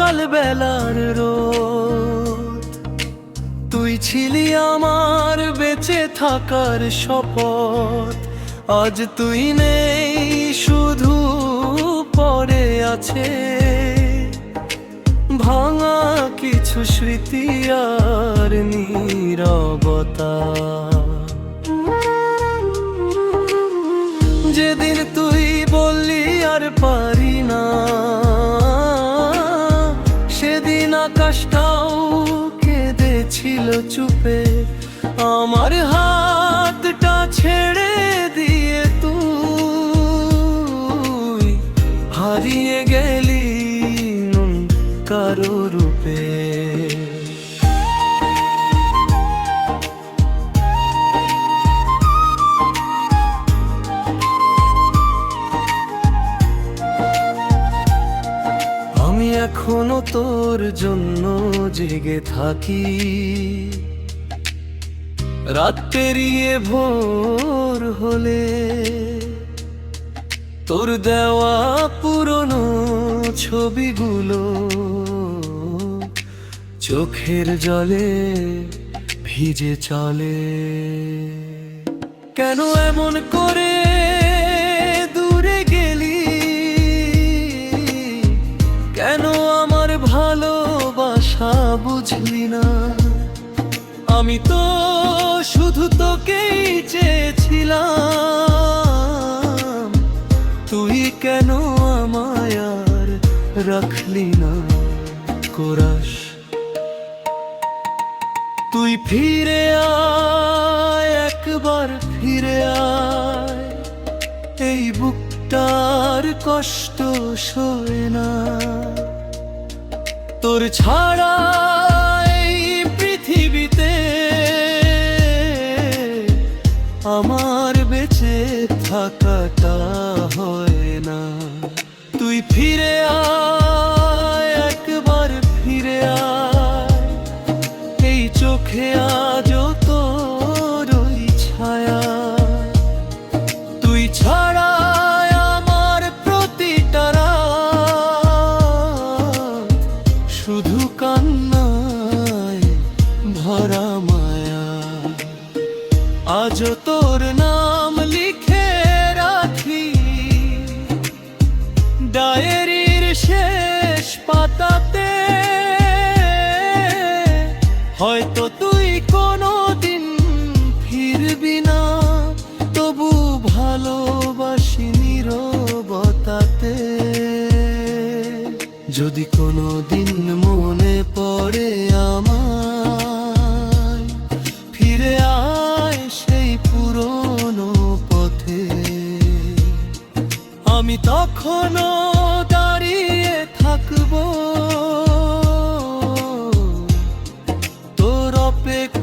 সকাল বেলার রোদ। তুই ছিলি আমার বেঁচে থাকার শপথ, আজ তুই নেই, শুধু পড়ে আছে ভাঙা কিছু স্মৃতি আর নীরবতা। যেদিন তুই বললি আর পারি না, সেদিন আকাশটাও কেঁদেছিল চুপে। আমার হাতটা ছেড়ে দিয়ে তুই হারিয়ে গেলি কারো রূপে। আমি এখনো তোর জন্য জেগে থাকি, রাত পেরিয়ে ভোর হলে তোর দেওয়া পুরনো ছবিগুলো চোখের জলে ভিজে চলে। কেন এমন করে দূরে গেলি, কেন আমার ভালোবাসা বুঝলি না? আমি তো শুধু তোকেই চেয়েছিলাম, তুই কেন আমায় আর রাখলি না কোরাস? তুই ফিরে আয়, একবার ফিরে আয়, এই বুকটার কষ্ট সয় না তোর ছাড়া। এই পৃথিবীতে আমার বেঁচে থাকাটা হয় না। তুই ফিরে আয়, একবার ফিরে আয়, এই চোখে আজও তোর ওই ছায়া। তুই ছাড়া আমার প্রতিটা রাত শুধু কান্নায় ভরা মায়া। আজও তোর নাম লিখে রাখি ডায়েরির শেষ পাতাতে। হয়তো তুই কোনোদিন ফিরবি না, তবু ভালোবাসি নীরবতাতে। যদি কোনোদিন মনে পড়ে আমার, ফিরে আয় সেই পুরনো পথে। আমি তখনও দাঁড়িয়ে থাকবো তোর অপেক্ষায়।